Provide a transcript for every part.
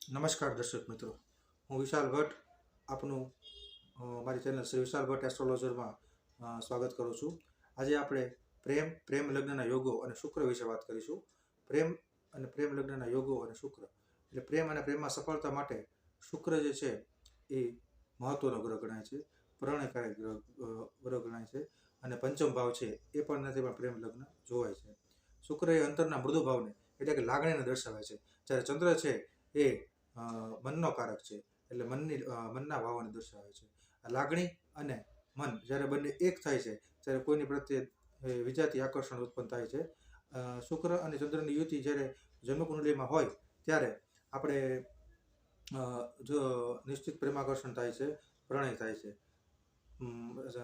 નમસ્કાર દર્શક મિત્રો, હું વિશાલ ભટ્ટ આપનું મારી ચેનલ શ્રી વિશાલ ભટ્ટ એસ્ટ્રોલોજરમાં સ્વાગત કરું છું. આજે આપણે પ્રેમ લગ્નના યોગો અને શુક્ર વિશે વાત કરીશું. પ્રેમ લગ્નના યોગો અને શુક્ર એટલે પ્રેમ અને પ્રેમમાં સફળતા માટે શુક્ર જે છે એ મહત્વનો ગ્રહ ગણાય છે, પ્રણયકારી ગ્રહ ગણાય છે અને પંચમ ભાવ છે એ પણ નથી, પણ પ્રેમ લગ્ન જોવાય છે. શુક્ર એ અંતરના મૃદુ ભાવને એટલે કે લાગણીને દર્શાવે છે, જ્યારે ચંદ્ર છે એ મનનો કારક છે, એટલે મનના ભાવોને દર્શાવે છે. આ લાગણી અને મન જ્યારે બંને એક થાય છે ત્યારે કોઈની પ્રત્યે વિજાતી આકર્ષણ ઉત્પન્ન થાય છે. શુક્ર અને ચંદ્રની યુતિ જ્યારે જન્મકુંડલીમાં હોય ત્યારે આપણે જો નિશ્ચિત પ્રેમાકર્ષણ થાય છે, પ્રણય થાય છે.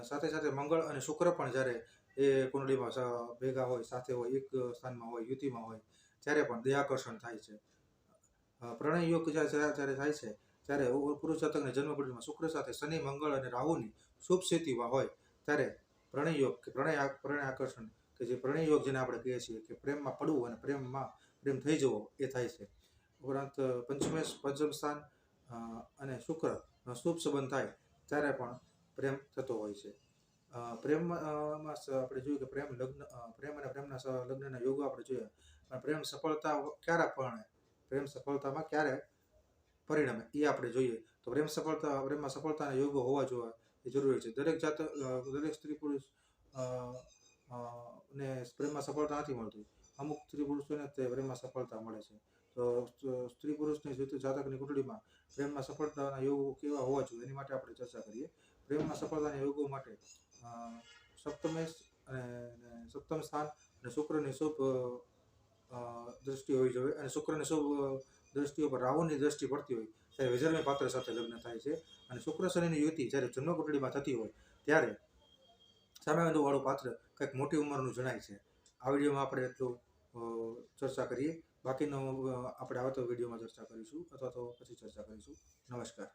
સાથે સાથે મંગળ અને શુક્ર પણ જ્યારે એ કુંડળીમાં ભેગા હોય, સાથે હોય, એક સ્થાનમાં હોય, યુતિમાં હોય, ત્યારે પણ દયાકર્ષણ થાય છે. પ્રણય યોગ જ્યારે થાય છે ત્યારે પુરુષ જાતકને જન્મકુંડળીમાં શુક્ર સાથે શનિ, મંગળ અને રાહુની શુભ સ્થિતિમાં હોય ત્યારે પ્રણય યોગ કે પ્રણય આકર્ષણ કે જે પ્રણય યોગ જેને આપણે કહીએ છીએ કે પ્રેમમાં પડવું અને પ્રેમ થઈ જવો એ થાય છે. ઉપરાંત પંચમ સ્થાન અને શુક્રનો શુભ સંબંધ થાય ત્યારે પણ પ્રેમ થતો હોય છે. પ્રેમમાં આપણે જોયું કે પ્રેમ અને પ્રેમના લગ્નના યોગો આપણે જોયા, પણ પ્રેમ સફળતામાં ક્યારે પરિણમે એ આપણે જોઈએ તો પ્રેમમાં સફળતાના યોગો હોવા જોઈએ એ જરૂરી છે. દરેક સ્ત્રી પુરુષ ને પ્રેમમાં સફળતા નથી મળતી, અમુક સ્ત્રી પુરુષોને તે પ્રેમમાં સફળતા મળે છે. તો સ્ત્રી પુરુષની જાતકની કુંડળીમાં પ્રેમમાં સફળતાના યોગો કેવા હોવા જોઈએ એની માટે આપણે ચર્ચા કરીએ. પ્રેમમાં સફળતાના યોગો માટે સપ્તમ સ્થાન અને શુક્રની શુભ દ્રષ્ટિ હોવી જોઈએ, અને શુક્રની શુભ દ્રષ્ટિઓ પર રાહુની દ્રષ્ટિ પડતી હોય ત્યારે વિધર્મી પાત્ર સાથે લગ્ન થાય છે. અને શુક્ર શનિની યુતિ જ્યારે જન્મકુંડળીમાં થતી હોય ત્યારે સામેવાળું પાત્ર કંઈક મોટી ઉંમરનું જણાય છે. આ વિડીયોમાં આપણે એટલું ચર્ચા કરીએ, બાકીનો આપણે આવતા વિડીયોમાં ચર્ચા કરીશું અથવા તો પછી ચર્ચા કરીશું. નમસ્કાર.